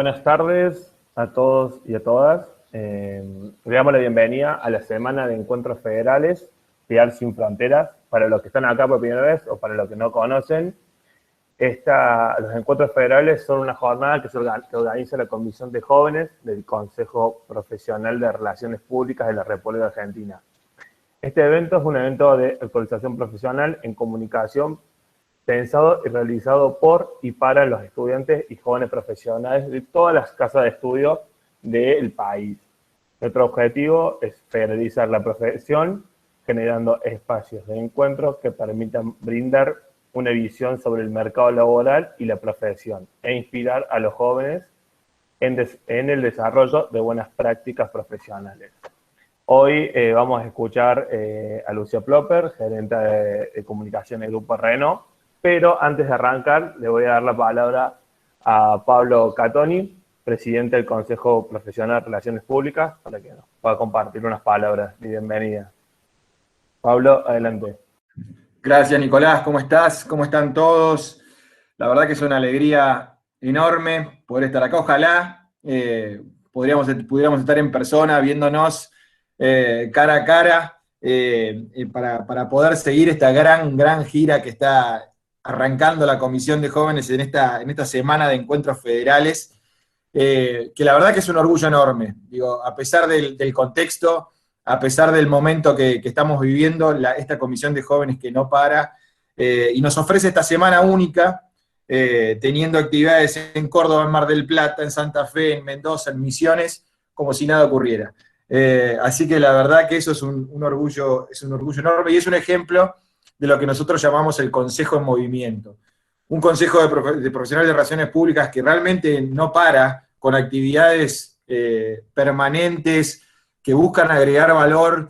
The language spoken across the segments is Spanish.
Buenas tardes a todos y a todas. Le damos la bienvenida a la Semana de Encuentros Federales Piar Sin Fronteras. Para los que están acá por primera vez o para los que no conocen, los Encuentros Federales son una jornada que organiza la Comisión de Jóvenes del Consejo Profesional de Relaciones Públicas de la República Argentina. Este evento es un evento de actualización profesional en comunicación pensado y realizado por y para los estudiantes y jóvenes profesionales de todas las casas de estudio del país. Nuestro objetivo es federalizar la profesión, generando espacios de encuentro que permitan brindar una visión sobre el mercado laboral y la profesión, e inspirar a los jóvenes en el desarrollo de buenas prácticas profesionales. Hoy vamos a escuchar a Lucia Plopper, gerente de comunicación del Grupo Renault. Pero antes de arrancar, le voy a dar la palabra a Pablo Catoni, presidente del Consejo Profesional de Relaciones Públicas, para que nos pueda compartir unas palabras de bienvenida. Pablo, adelante. Gracias, Nicolás. ¿Cómo estás? ¿Cómo están todos? La verdad que es una alegría enorme poder estar acá. Ojalá pudiéramos estar en persona, viéndonos cara a cara, para poder seguir esta gran gira que está arrancando la Comisión de Jóvenes en esta semana de encuentros federales, que la verdad que es un orgullo enorme. Digo, a pesar del contexto, a pesar del momento que estamos viviendo, esta Comisión de Jóvenes que no para, y nos ofrece esta semana única, teniendo actividades en Córdoba, en Mar del Plata, en Santa Fe, en Mendoza, en Misiones, como si nada ocurriera. Así que la verdad que eso es un orgullo enorme, y es un ejemplo de lo que nosotros llamamos el Consejo en Movimiento. Un consejo de profesionales de relaciones públicas que realmente no para, con actividades permanentes que buscan agregar valor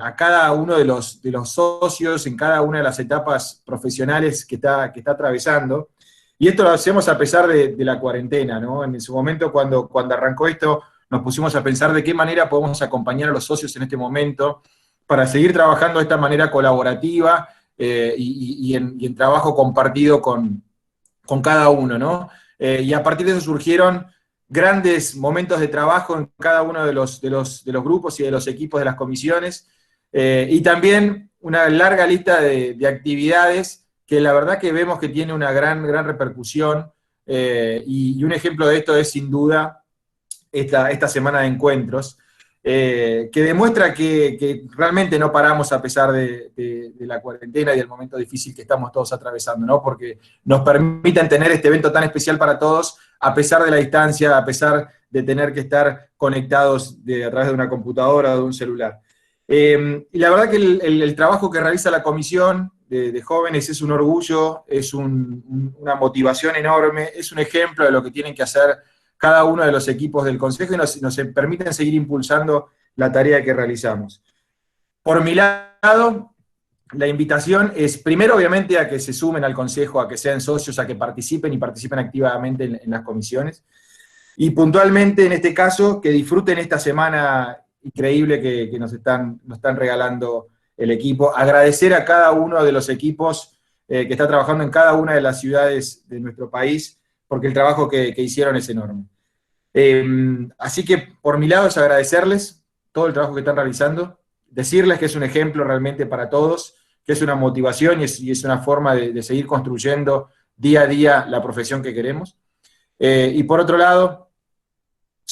a cada uno de los socios en cada una de las etapas profesionales que está atravesando. Y esto lo hacemos a pesar de la cuarentena, ¿no? En su momento, cuando arrancó esto, nos pusimos a pensar de qué manera podemos acompañar a los socios en este momento para seguir trabajando de esta manera colaborativa y en trabajo compartido con cada uno, ¿no? Y a partir de eso surgieron grandes momentos de trabajo en cada uno de los grupos y de los equipos de las comisiones, y también una larga lista de actividades que la verdad que vemos que tiene una gran repercusión, y un ejemplo de esto es sin duda esta semana de encuentros, que demuestra que realmente no paramos a pesar de la cuarentena y del momento difícil que estamos todos atravesando, ¿no? Porque nos permiten tener este evento tan especial para todos, a pesar de la distancia, a pesar de tener que estar conectados a través de una computadora o de un celular. Y la verdad que el trabajo que realiza la Comisión de Jóvenes es un orgullo, es una motivación enorme, es un ejemplo de lo que tienen que hacer cada uno de los equipos del Consejo, y nos permiten seguir impulsando la tarea que realizamos. Por mi lado, la invitación es, primero, obviamente, a que se sumen al Consejo, a que sean socios, a que participen activamente en las comisiones, y puntualmente, en este caso, que disfruten esta semana increíble que nos están regalando el equipo. Agradecer a cada uno de los equipos que está trabajando en cada una de las ciudades de nuestro país, porque el trabajo que hicieron es enorme. Así que por mi lado es agradecerles todo el trabajo que están realizando, decirles que es un ejemplo realmente para todos, que es una motivación y es una forma de seguir construyendo día a día la profesión que queremos. Y por otro lado,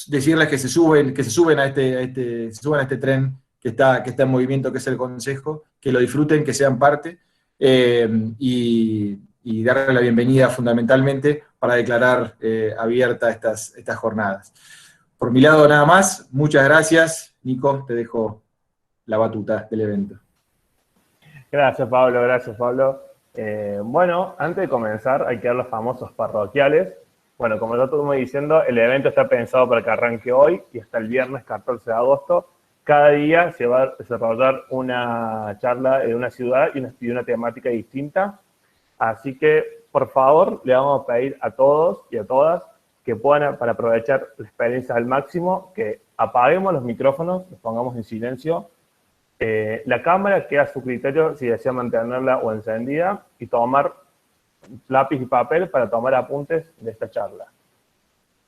decirles que se suben a este tren que está en movimiento, que es el Consejo, que lo disfruten, que sean parte, y darle la bienvenida fundamentalmente para declarar abierta estas jornadas. Por mi lado nada más, muchas gracias. Nico, te dejo la batuta del evento. Gracias, Pablo, gracias, Pablo. Bueno, antes de comenzar hay que dar los famosos parroquiales. Bueno, como ya estuvimos diciendo, el evento está pensado para que arranque hoy y hasta el viernes 14 de agosto. Cada día se va a desarrollar una charla de una ciudad y una temática distinta. Así que, por favor, le vamos a pedir a todos y a todas que puedan, para aprovechar la experiencia al máximo, que apaguemos los micrófonos, los pongamos en silencio. La cámara queda a su criterio si desea mantenerla o encendida, y tomar lápiz y papel para tomar apuntes de esta charla.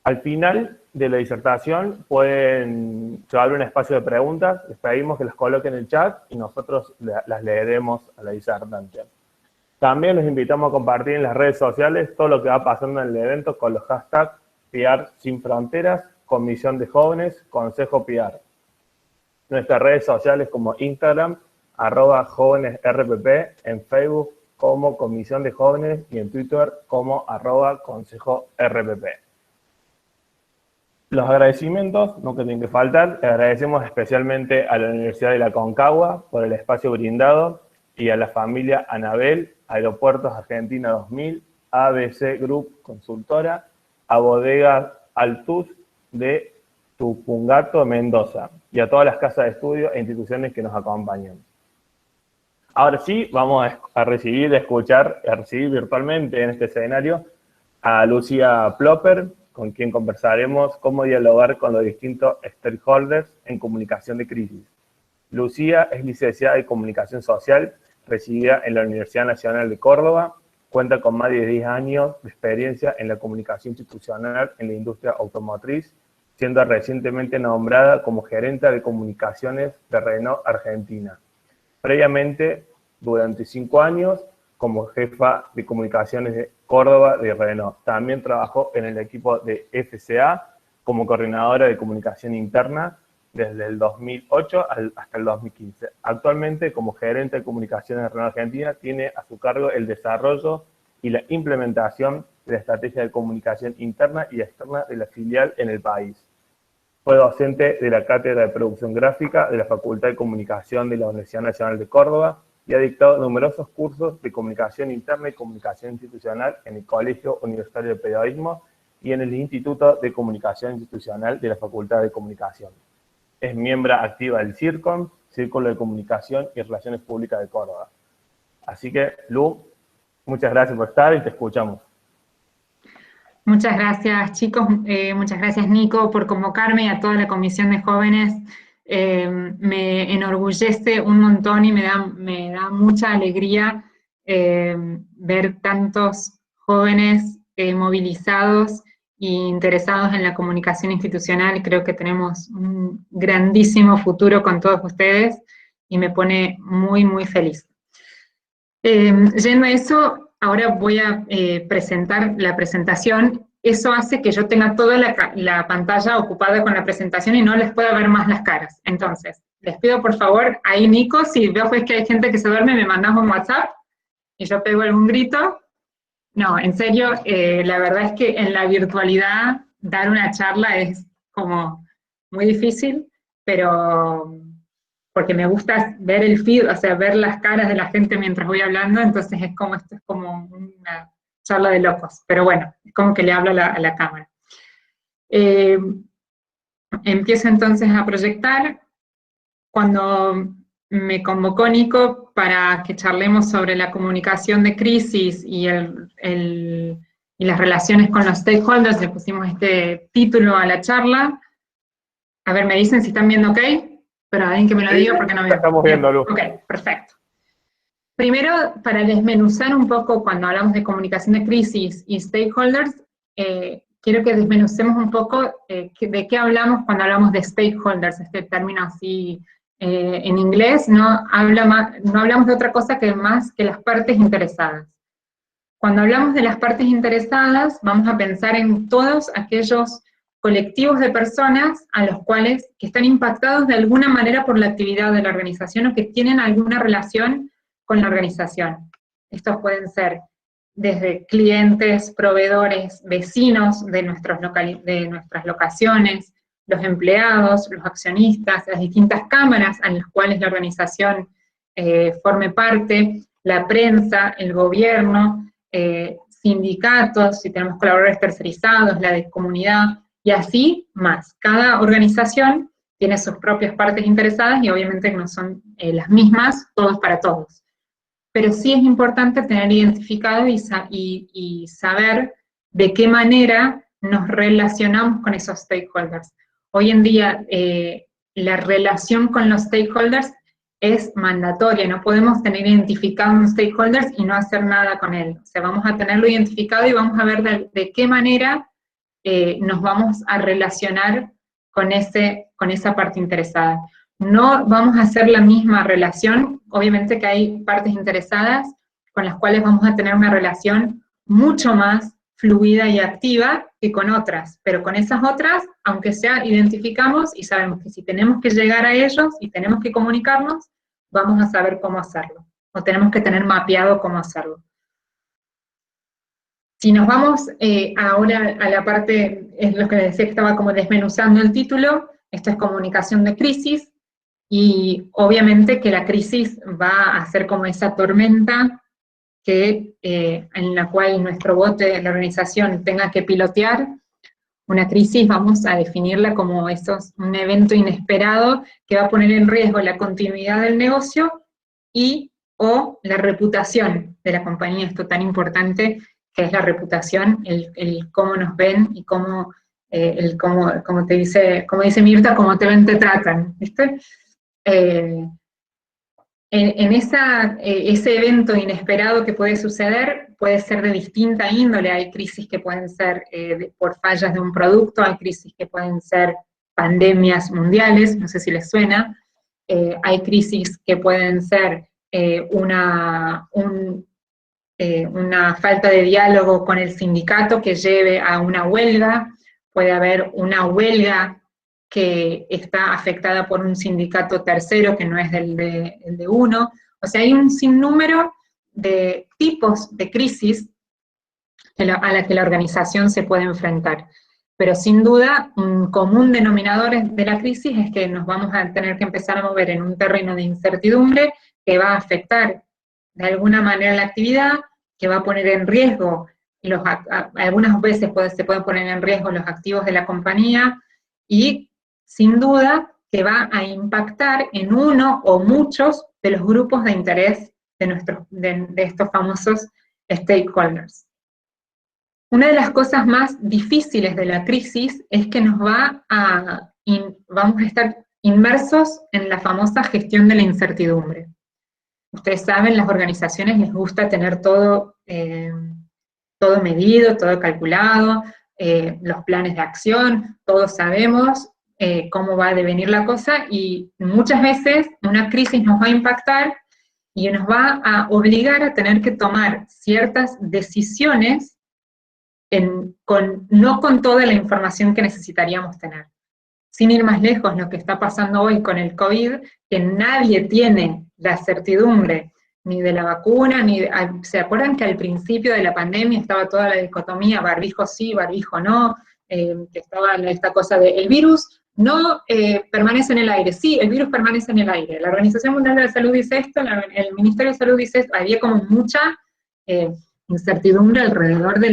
Al final de la disertación se abre un espacio de preguntas, les pedimos que las coloquen en el chat y nosotros las leeremos a la disertante. También los invitamos a compartir en las redes sociales todo lo que va pasando en el evento con los hashtags PR Sin Fronteras, Comisión de Jóvenes, Consejo PR. Nuestras redes sociales como Instagram, @jóvenesrpp, en Facebook como Comisión de Jóvenes y en Twitter como @consejorpp. Los agradecimientos nunca tienen que faltar. Le agradecemos especialmente a la Universidad de la Concagua por el espacio brindado y a la familia Anabel, Aeropuertos Argentina 2000, ABC Group Consultora, a Bodegas Altus de Tupungato, Mendoza, y a todas las casas de estudio e instituciones que nos acompañan. Ahora sí, vamos a recibir virtualmente en este escenario a Lucía Plopper, con quien conversaremos cómo dialogar con los distintos stakeholders en comunicación de crisis. Lucía es licenciada en Comunicación Social, residida en la Universidad Nacional de Córdoba, cuenta con más de 10 años de experiencia en la comunicación institucional en la industria automotriz, siendo recientemente nombrada como gerente de comunicaciones de Renault Argentina. Previamente, durante 5 años, como jefa de comunicaciones de Córdoba de Renault. También trabajó en el equipo de FCA como coordinadora de comunicación interna desde el 2008 hasta el 2015. Actualmente, como gerente de comunicaciones de Renault Argentina, tiene a su cargo el desarrollo y la implementación de la estrategia de comunicación interna y externa de la filial en el país. Fue docente de la Cátedra de Producción Gráfica de la Facultad de Comunicación de la Universidad Nacional de Córdoba y ha dictado numerosos cursos de comunicación interna y comunicación institucional en el Colegio Universitario de Periodismo y en el Instituto de Comunicación Institucional de la Facultad de Comunicación. Es miembro activa del CIRCOM, Círculo de Comunicación y Relaciones Públicas de Córdoba. Así que, Lu, muchas gracias por estar y te escuchamos. Muchas gracias, chicos. Muchas gracias, Nico, por convocarme y a toda la Comisión de Jóvenes. Me enorgullece un montón y me da mucha alegría ver tantos jóvenes movilizados e interesados en la comunicación institucional. Creo que tenemos un grandísimo futuro con todos ustedes y me pone muy, muy feliz. Yendo a eso, ahora voy a presentar la presentación. Eso hace que yo tenga toda la pantalla ocupada con la presentación y no les pueda ver más las caras. Entonces, les pido por favor, ahí Nico, si veo pues que hay gente que se duerme, me mandas un WhatsApp y yo pego algún grito. No, en serio, la verdad es que en la virtualidad dar una charla es como muy difícil, pero porque me gusta ver el feed, o sea, ver las caras de la gente mientras voy hablando, entonces esto es como una charla de locos, pero bueno, es como que le hablo a la cámara. Empiezo entonces a proyectar. Cuando me convocó Nico para que charlemos sobre la comunicación de crisis y las relaciones con los stakeholders, le pusimos este título a la charla. A ver, me dicen si están viendo ok, pero alguien que me lo diga porque no veo. Estamos viendo, Lu. Ok, perfecto. Primero, para desmenuzar un poco cuando hablamos de comunicación de crisis y stakeholders, quiero que desmenucemos un poco de qué hablamos cuando hablamos de stakeholders, este término así en inglés, no hablamos de otra cosa que más que las partes interesadas. Cuando hablamos de las partes interesadas, vamos a pensar en todos aquellos colectivos de personas a los cuales que están impactados de alguna manera por la actividad de la organización o que tienen alguna relación con la organización. Estos pueden ser desde clientes, proveedores, vecinos de nuestras locaciones, los empleados, los accionistas, las distintas cámaras a las cuales la organización forme parte, la prensa, el gobierno, sindicatos, si tenemos colaboradores tercerizados, la de comunidad, y así más. Cada organización tiene sus propias partes interesadas y obviamente no son las mismas, todos para todos. Pero sí es importante tener identificado y saber de qué manera nos relacionamos con esos stakeholders. Hoy en día la relación con los stakeholders es mandatoria, no podemos tener identificado un stakeholder y no hacer nada con él. O sea, vamos a tenerlo identificado y vamos a ver de qué manera nos vamos a relacionar con esa parte interesada. No vamos a hacer la misma relación, obviamente que hay partes interesadas con las cuales vamos a tener una relación mucho más fluida y activa que con otras, pero con esas otras, aunque sea, identificamos y sabemos que si tenemos que llegar a ellos y tenemos que comunicarnos, vamos a saber cómo hacerlo, o tenemos que tener mapeado cómo hacerlo. Si nos vamos ahora a la parte, es lo que les decía que estaba como desmenuzando el título, esto es comunicación de crisis, y obviamente que la crisis va a ser como esa tormenta en la cual nuestro bote, la organización, tenga que pilotear. Una crisis vamos a definirla como un evento inesperado que va a poner en riesgo la continuidad del negocio o la reputación de la compañía, esto tan importante que es la reputación, el cómo nos ven y cómo, como dice Mirta, cómo te ven, te tratan, ¿viste? En ese evento inesperado que puede suceder, puede ser de distinta índole, hay crisis que pueden ser por fallas de un producto, hay crisis que pueden ser pandemias mundiales, no sé si les suena, hay crisis que pueden ser una falta de diálogo con el sindicato que lleve a una huelga, puede haber una huelga que está afectada por un sindicato tercero que no es el de uno. O sea, hay un sinnúmero de tipos de crisis a la que la organización se puede enfrentar. Pero sin duda, un común denominador de la crisis es que nos vamos a tener que empezar a mover en un terreno de incertidumbre que va a afectar de alguna manera la actividad, que va a poner en riesgo, algunas veces se pueden poner en riesgo los activos de la compañía, y sin duda que va a impactar en uno o muchos de los grupos de interés de estos famosos stakeholders. Una de las cosas más difíciles de la crisis es que vamos a estar inmersos en la famosa gestión de la incertidumbre. Ustedes saben, las organizaciones les gusta tener todo medido, todo calculado, los planes de acción, todos sabemos cómo va a devenir la cosa, y muchas veces una crisis nos va a impactar y nos va a obligar a tener que tomar ciertas decisiones no con toda la información que necesitaríamos tener. Sin ir más lejos, lo que está pasando hoy con el COVID, que nadie tiene la certidumbre ni de la vacuna, ¿se acuerdan que al principio de la pandemia estaba toda la dicotomía, barbijo sí, barbijo no, que estaba esta cosa de el virus no permanece en el aire? Sí, el virus permanece en el aire. La Organización Mundial de la Salud dice esto, el Ministerio de Salud dice esto, había como mucha incertidumbre alrededor de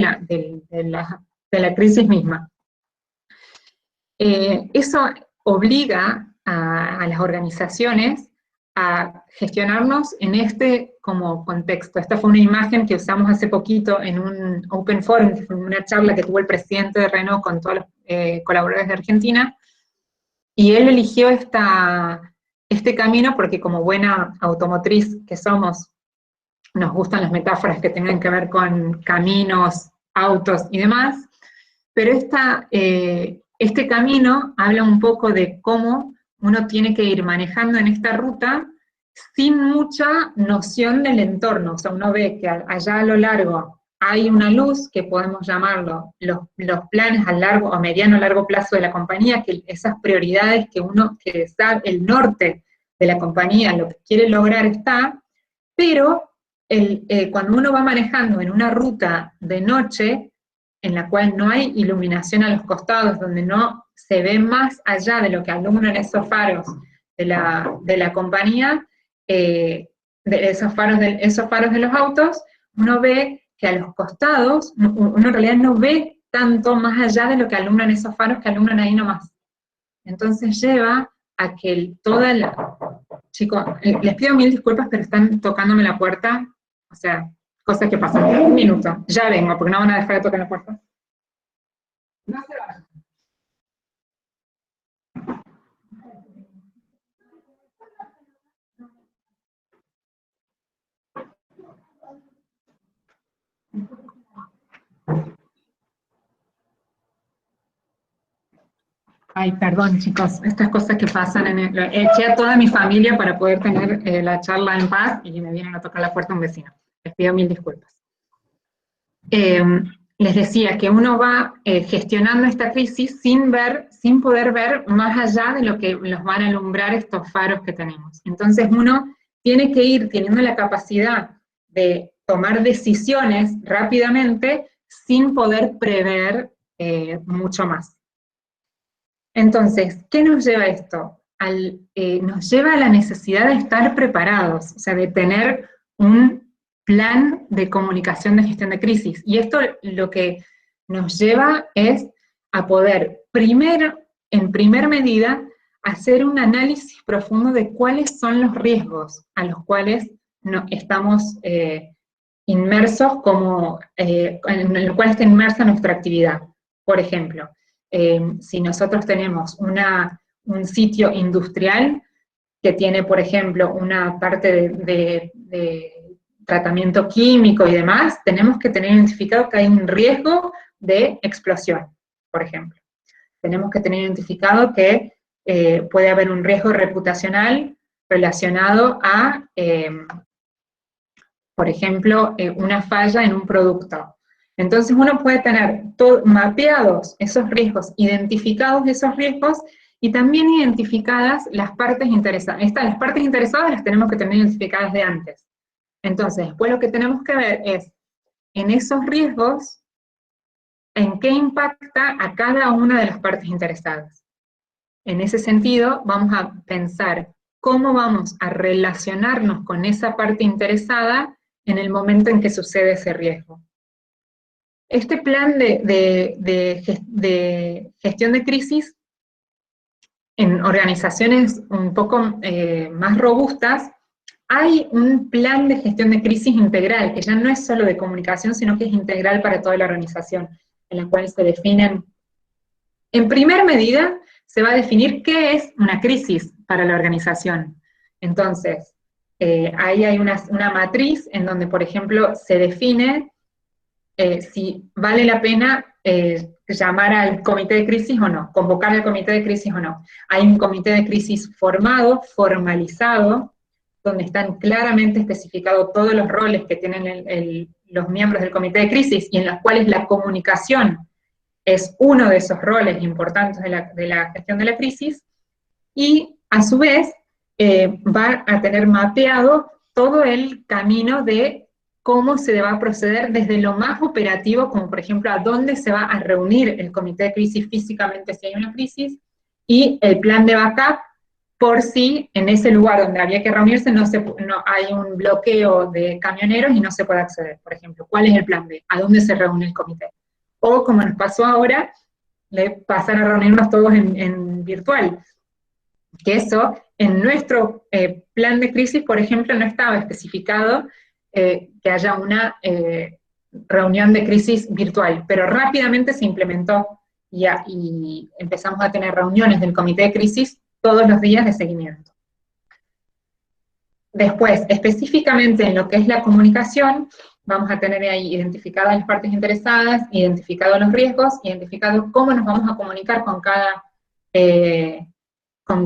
la crisis misma. Eso obliga a las organizaciones a gestionarnos en como contexto. Esta fue una imagen que usamos hace poquito en un Open Forum, que fue una charla que tuvo el presidente de Renault con todos los colaboradores de Argentina, y él eligió este camino porque como buena automotriz que somos, nos gustan las metáforas que tengan que ver con caminos, autos y demás, pero este camino habla un poco de cómo uno tiene que ir manejando en esta ruta sin mucha noción del entorno. O sea, uno ve que allá a lo largo hay una luz, que podemos llamarlo los planes a largo o mediano largo plazo de la compañía, que esas prioridades que sabe, el norte de la compañía, lo que quiere lograr está, pero cuando uno va manejando en una ruta de noche, en la cual no hay iluminación a los costados, donde no se ve más allá de lo que alumbran esos faros de la compañía, esos faros de los autos, uno ve que a los costados, uno en realidad no ve tanto más allá de lo que alumbran esos faros que alumbran ahí nomás. Entonces lleva a que Chicos, les pido mil disculpas, pero están tocándome la puerta, o sea, cosas que pasan. Un minuto, ya vengo, porque no van a dejar de tocar la puerta. No se vayan. Ay, perdón, chicos, estas cosas que pasan eché a toda mi familia para poder tener la charla en paz y me vienen a tocar la puerta un vecino. Les pido mil disculpas. Les decía que uno va gestionando esta crisis sin poder ver más allá de lo que nos van a alumbrar estos faros que tenemos. Entonces uno tiene que ir teniendo la capacidad de tomar decisiones rápidamente sin poder prever mucho más. Entonces, ¿qué nos lleva a esto? Nos lleva a la necesidad de estar preparados, o sea, de tener un plan de comunicación de gestión de crisis. Y esto lo que nos lleva es a poder, primero, en primer medida, hacer un análisis profundo de cuáles son los riesgos a los cuales estamos inmersos, en el cual está inmersa nuestra actividad. Por ejemplo, si nosotros tenemos un sitio industrial que tiene, por ejemplo, una parte de tratamiento químico y demás, tenemos que tener identificado que hay un riesgo de explosión, por ejemplo. Tenemos que tener identificado que puede haber un riesgo reputacional relacionado a, por ejemplo, una falla en un producto. Entonces uno puede tener mapeados esos riesgos, identificados esos riesgos, y también identificadas las partes interesadas. Las partes interesadas las tenemos que tener identificadas de antes. Entonces, después lo que tenemos que ver es, en esos riesgos, en qué impacta a cada una de las partes interesadas. En ese sentido, vamos a pensar cómo vamos a relacionarnos con esa parte interesada en el momento en que sucede ese riesgo. Este plan de gestión de crisis en organizaciones un poco más robustas, hay un plan de gestión de crisis integral, que ya no es solo de comunicación, sino que es integral para toda la organización, en la cual se definen, en primer medida, se va a definir qué es una crisis para la organización. Entonces, ahí hay una matriz en donde, por ejemplo, se define si vale la pena llamar al comité de crisis o no, convocar al comité de crisis o no. Hay un comité de crisis formado, formalizado, donde están claramente especificados todos los roles que tienen los miembros del comité de crisis, y en los cuales la comunicación es uno de esos roles importantes de la gestión de la crisis, y a su vez va a tener mapeado todo el camino de cómo se va a proceder desde lo más operativo, como por ejemplo a dónde se va a reunir el comité de crisis físicamente si hay una crisis, y el plan de backup por si en ese lugar donde había que reunirse no hay un bloqueo de camioneros y no se puede acceder, por ejemplo. ¿Cuál es el plan B? ¿A dónde se reúne el comité? O como nos pasó ahora, pasar a reunirnos todos en virtual. Que eso, en nuestro plan de crisis, por ejemplo, no estaba especificado que haya una reunión de crisis virtual, pero rápidamente se implementó y empezamos a tener reuniones del comité de crisis todos los días de seguimiento. Después, específicamente en lo que es la comunicación, vamos a tener ahí identificadas las partes interesadas, identificados los riesgos, identificados cómo nos vamos a comunicar con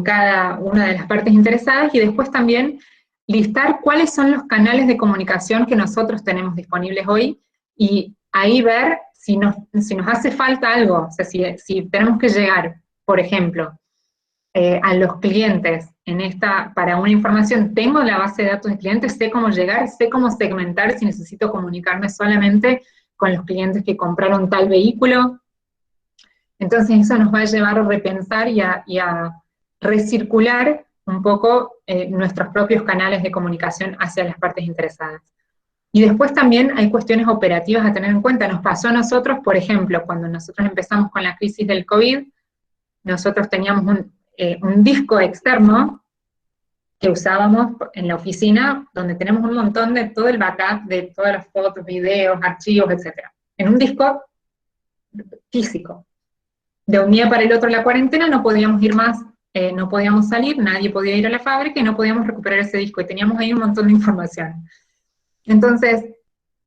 cada una de las partes interesadas, y después también listar cuáles son los canales de comunicación que nosotros tenemos disponibles hoy, y ahí ver si nos hace falta algo, o sea, si tenemos que llegar, por ejemplo, a los clientes para una información, tengo la base de datos de clientes, sé cómo llegar, sé cómo segmentar si necesito comunicarme solamente con los clientes que compraron tal vehículo. Entonces eso nos va a llevar a repensar y a recircular un poco nuestros propios canales de comunicación hacia las partes interesadas. Y después también hay cuestiones operativas a tener en cuenta. Nos pasó a nosotros, por ejemplo, cuando nosotros empezamos con la crisis del COVID, nosotros teníamos un disco externo que usábamos en la oficina, donde tenemos un montón de todo el backup de todas las fotos, videos, archivos, etc. En un disco físico. De un día para el otro en la cuarentena no podíamos ir más, no podíamos salir, nadie podía ir a la fábrica y no podíamos recuperar ese disco, y teníamos ahí un montón de información. Entonces,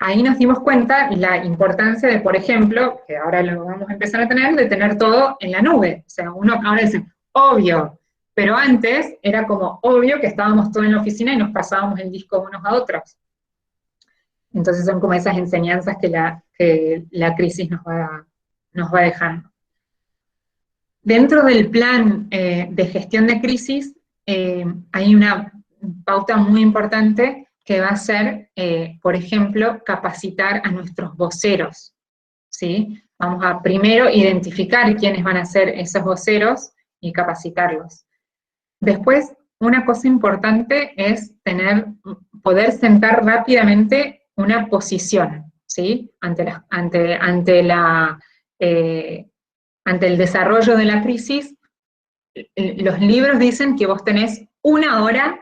ahí nos dimos cuenta la importancia de, por ejemplo, que ahora lo vamos a empezar a tener, de tener todo en la nube. O sea, uno ahora dice, obvio, pero antes era como obvio que estábamos todos en la oficina y nos pasábamos el disco unos a otros. Entonces son como esas enseñanzas que la crisis nos va dejando. Dentro del plan de gestión de crisis hay una pauta muy importante que va a ser, por ejemplo, capacitar a nuestros voceros, ¿sí? Vamos a primero identificar quiénes van a ser esos voceros y capacitarlos. Después, una cosa importante es poder sentar rápidamente una posición, ¿sí? Ante el desarrollo de la crisis. Los libros dicen que vos tenés 1 hora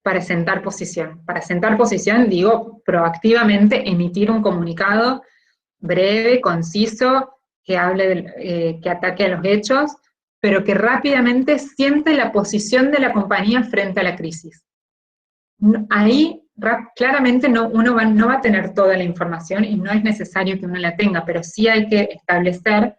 para sentar posición. Para sentar posición, digo, proactivamente emitir un comunicado breve, conciso, que que ataque a los hechos, pero que rápidamente siente la posición de la compañía frente a la crisis. Ahí claramente uno no va a tener toda la información y no es necesario que uno la tenga, pero sí hay que establecer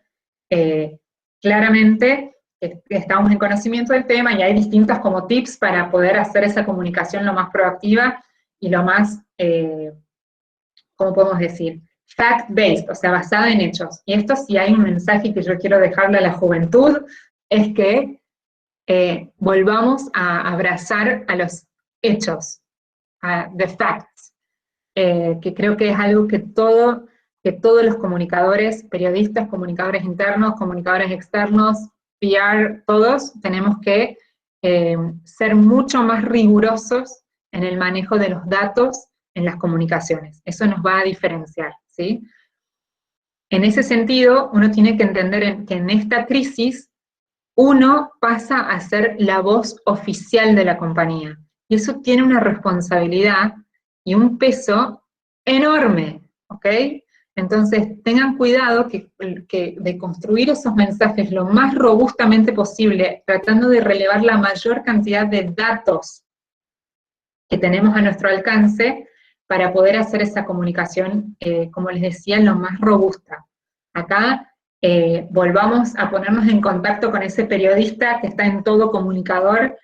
claramente que estamos en conocimiento del tema y hay distintos como tips para poder hacer esa comunicación lo más proactiva y lo más, ¿cómo podemos decir? Fact-based, o sea, basada en hechos. Y esto, si hay un mensaje que yo quiero dejarle a la juventud, es que volvamos a abrazar a los hechos, a the facts, que creo que es algo que todos los comunicadores, periodistas, comunicadores internos, comunicadores externos, PR, todos tenemos que ser mucho más rigurosos en el manejo de los datos en las comunicaciones. Eso nos va a diferenciar, ¿sí? En ese sentido, uno tiene que entender que en esta crisis uno pasa a ser la voz oficial de la compañía. Y eso tiene una responsabilidad y un peso enorme, ¿ok? Entonces, tengan cuidado de construir esos mensajes lo más robustamente posible, tratando de relevar la mayor cantidad de datos que tenemos a nuestro alcance para poder hacer esa comunicación, como les decía, lo más robusta. Acá volvamos a ponernos en contacto con ese periodista que está en todo comunicador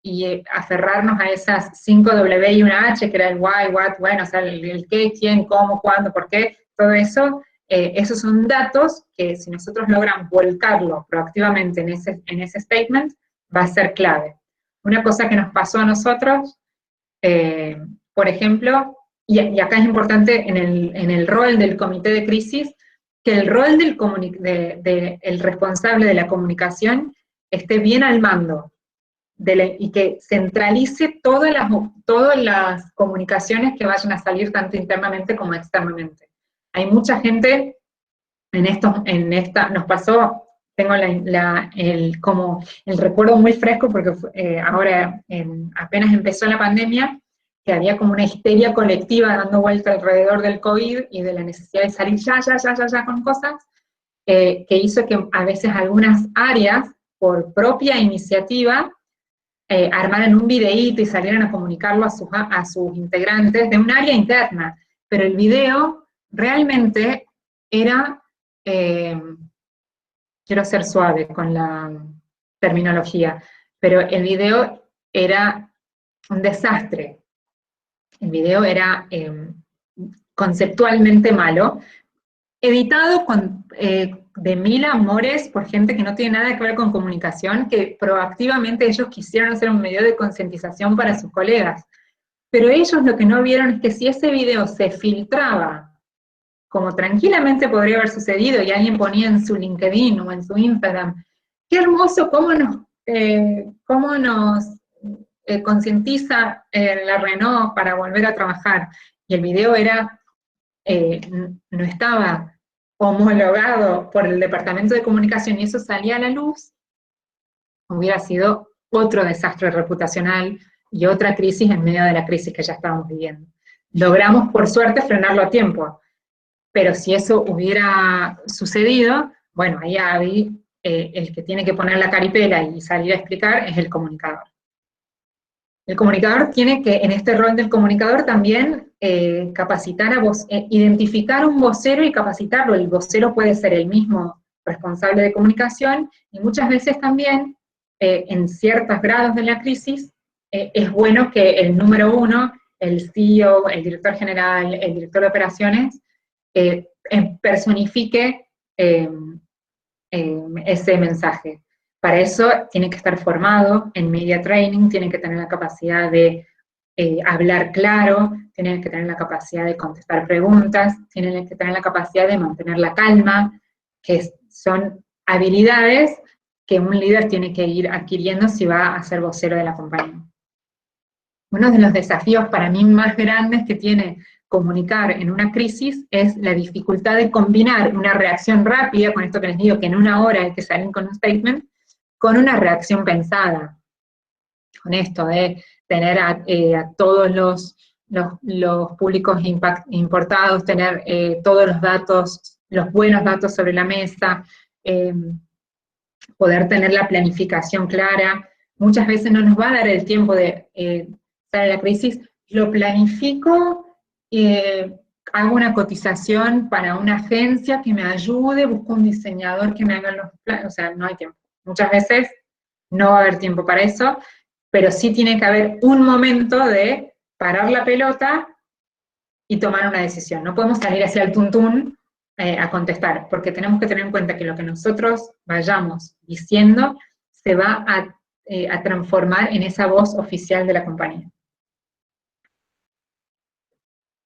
y aferrarnos a esas 5 W y una H, que era el why, what, when, o sea, el qué, quién, cómo, cuándo, por qué, todo eso. Esos son datos que si nosotros logramos volcarlo proactivamente en ese statement, va a ser clave. Una cosa que nos pasó a nosotros, por ejemplo, y acá es importante en el rol del comité de crisis, que el rol del responsable de la comunicación esté bien al mando, y que centralice todas las comunicaciones que vayan a salir tanto internamente como externamente. Hay mucha gente nos pasó, tengo el recuerdo muy fresco porque ahora apenas empezó la pandemia, que había como una histeria colectiva dando vuelta alrededor del COVID y de la necesidad de salir ya con cosas, que hizo que a veces algunas áreas, por propia iniciativa, armaran un videíto y salieran a comunicarlo a sus integrantes de un área interna, pero el video realmente era, quiero ser suave con la terminología, pero el video era un desastre. El video era conceptualmente malo, editado de mil amores por gente que no tiene nada que ver con comunicación, que proactivamente ellos quisieron hacer un medio de concientización para sus colegas. Pero ellos lo que no vieron es que si ese video se filtraba, como tranquilamente podría haber sucedido, y alguien ponía en su LinkedIn o en su Instagram, qué hermoso cómo nos concientiza la Renault para volver a trabajar, y el video no estaba homologado por el departamento de comunicación, y eso salía a la luz, hubiera sido otro desastre reputacional y otra crisis en medio de la crisis que ya estábamos viviendo. Logramos, por suerte, frenarlo a tiempo, pero si eso hubiera sucedido, bueno, ahí el que tiene que poner la caripela y salir a explicar es el comunicador. El comunicador tiene que, en este rol del comunicador también, capacitar identificar un vocero y capacitarlo. El vocero puede ser el mismo responsable de comunicación, y muchas veces también, en ciertos grados de la crisis, es bueno que el número uno, el CEO, el director general, el director de operaciones, personifique ese mensaje. Para eso tiene que estar formado en media training, tiene que tener la capacidad de hablar claro, tiene que tener la capacidad de contestar preguntas, tiene que tener la capacidad de mantener la calma, que son habilidades que un líder tiene que ir adquiriendo si va a ser vocero de la compañía. Uno de los desafíos para mí más grandes que tiene comunicar en una crisis es la dificultad de combinar una reacción rápida, con esto que les digo, que en una hora hay que salir con un statement, con una reacción pensada. Con esto de tener a todos los públicos importados, tener todos los datos, los buenos datos sobre la mesa, poder tener la planificación clara. Muchas veces no nos va a dar el tiempo de estar en la crisis, lo planifico, hago una cotización para una agencia que me ayude, busco un diseñador que me haga los planos, o sea, no hay tiempo. Muchas veces no va a haber tiempo para eso, pero sí tiene que haber un momento de parar la pelota y tomar una decisión. No podemos salir hacia el tuntún a contestar, porque tenemos que tener en cuenta que lo que nosotros vayamos diciendo se va a transformar en esa voz oficial de la compañía.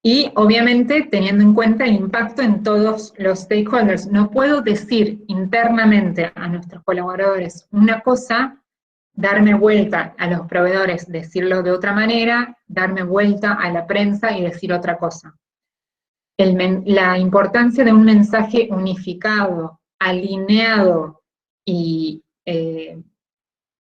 Y obviamente teniendo en cuenta el impacto en todos los stakeholders. No puedo decir internamente a nuestros colaboradores una cosa, darme vuelta a los proveedores, decirlo de otra manera, darme vuelta a la prensa y decir otra cosa. La importancia de un mensaje unificado, alineado y,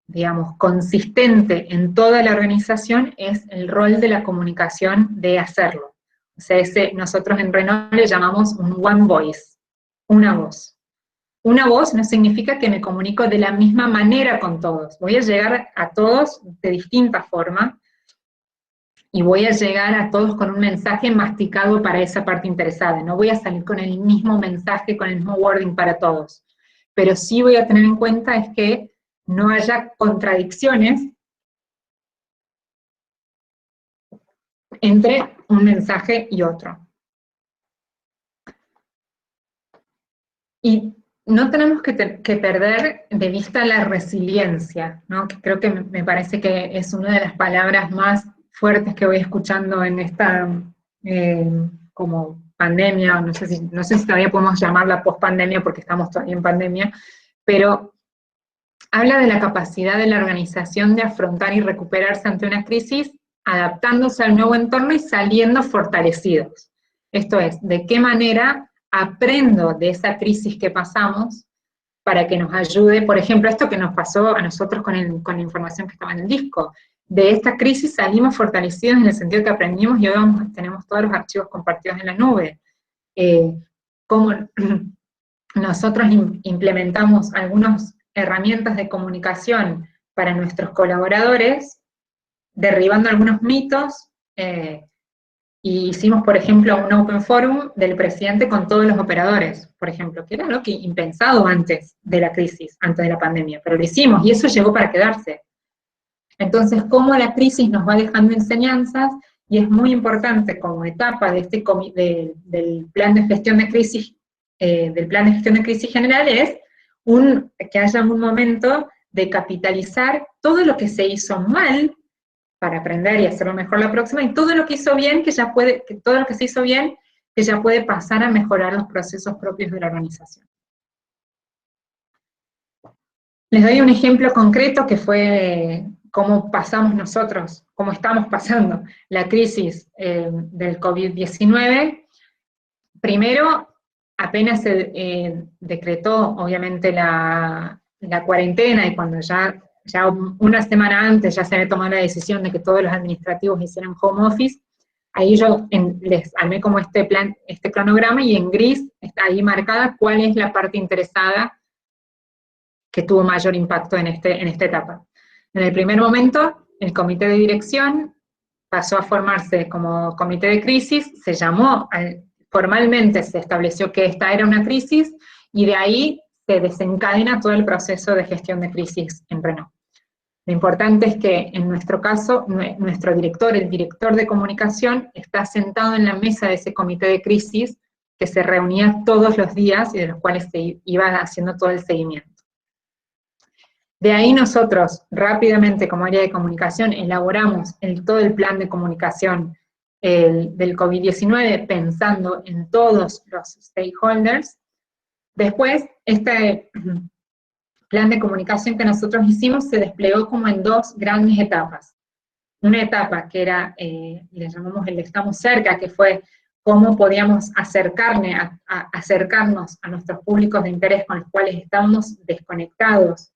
digamos, consistente en toda la organización es el rol de la comunicación de hacerlo. O sea, nosotros en Renault le llamamos un one voice, una voz. Una voz no significa que me comunico de la misma manera con todos. Voy a llegar a todos de distinta forma, y voy a llegar a todos con un mensaje masticado para esa parte interesada. No voy a salir con el mismo mensaje, con el mismo wording para todos. Pero sí voy a tener en cuenta es que no haya contradicciones entre un mensaje y otro. Y no tenemos que perder de vista la resiliencia, ¿no? Que creo que me parece que es una de las palabras más fuertes que voy escuchando en esta como pandemia, no sé si todavía podemos llamarla post-pandemia porque estamos todavía en pandemia, pero habla de la capacidad de la organización de afrontar y recuperarse ante una crisis, adaptándose al nuevo entorno y saliendo fortalecidos. Esto es, ¿de qué manera aprendo de esa crisis que pasamos para que nos ayude? Por ejemplo, esto que nos pasó a nosotros con la información que estaba en el disco. De esta crisis salimos fortalecidos en el sentido que aprendimos y hoy tenemos todos los archivos compartidos en la nube. Cómo nosotros implementamos algunas herramientas de comunicación para nuestros colaboradores, derribando algunos mitos, y hicimos, por ejemplo, un Open Forum del presidente con todos los operadores, por ejemplo, que era algo que impensado antes de la crisis, antes de la pandemia, pero lo hicimos, y eso llegó para quedarse. Entonces, cómo la crisis nos va dejando enseñanzas, y es muy importante como etapa de del plan de gestión de crisis, general, es que haya un momento de capitalizar todo lo que se hizo mal, para aprender y hacerlo mejor la próxima, y todo lo que hizo bien, todo lo que se hizo bien, que ya puede pasar a mejorar los procesos propios de la organización. Les doy un ejemplo concreto que fue cómo pasamos nosotros, cómo estamos pasando la crisis del COVID-19. Primero, apenas se decretó, obviamente, la cuarentena, y cuando ya una semana antes ya se había tomado la decisión de que todos los administrativos hicieran home office, ahí yo les armé como este cronograma, y en gris está ahí marcada cuál es la parte interesada que tuvo mayor impacto en esta etapa. En el primer momento, el comité de dirección pasó a formarse como comité de crisis, se llamó, formalmente se estableció que esta era una crisis, y de ahí se desencadena todo el proceso de gestión de crisis en Renault. Lo importante es que en nuestro caso, nuestro director, el director de comunicación, está sentado en la mesa de ese comité de crisis que se reunía todos los días y de los cuales se iba haciendo todo el seguimiento. De ahí nosotros rápidamente como área de comunicación elaboramos todo el plan de comunicación del COVID-19 pensando en todos los stakeholders. Después, este plan de comunicación que nosotros hicimos se desplegó como en dos grandes etapas. Una etapa que era, le llamamos el estamos cerca, que fue cómo podíamos acercarnos a nuestros públicos de interés con los cuales estábamos desconectados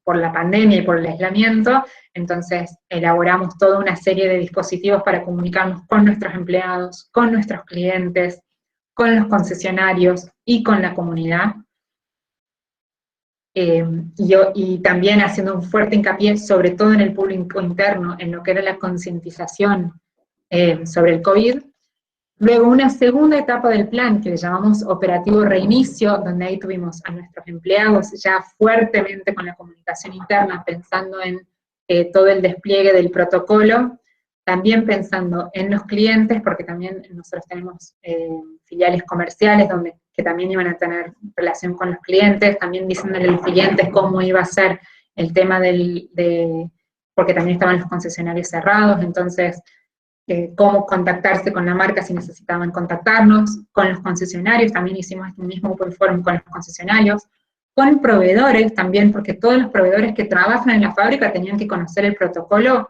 por la pandemia y por el aislamiento. Entonces elaboramos toda una serie de dispositivos para comunicarnos con nuestros empleados, con nuestros clientes, con los concesionarios y con la comunidad. Y también haciendo un fuerte hincapié, sobre todo en el público interno, en lo que era la concientización sobre el COVID. Luego una segunda etapa del plan, que le llamamos operativo reinicio, donde ahí tuvimos a nuestros empleados ya fuertemente con la comunicación interna, pensando en todo el despliegue del protocolo, también pensando en los clientes, porque también nosotros tenemos filiales comerciales que también iban a tener relación con los clientes, también diciéndole a los clientes cómo iba a ser el tema porque también estaban los concesionarios cerrados, entonces cómo contactarse con la marca si necesitaban contactarnos, con los concesionarios, también hicimos este mismo Open Forum con los concesionarios, con proveedores también, porque todos los proveedores que trabajan en la fábrica tenían que conocer el protocolo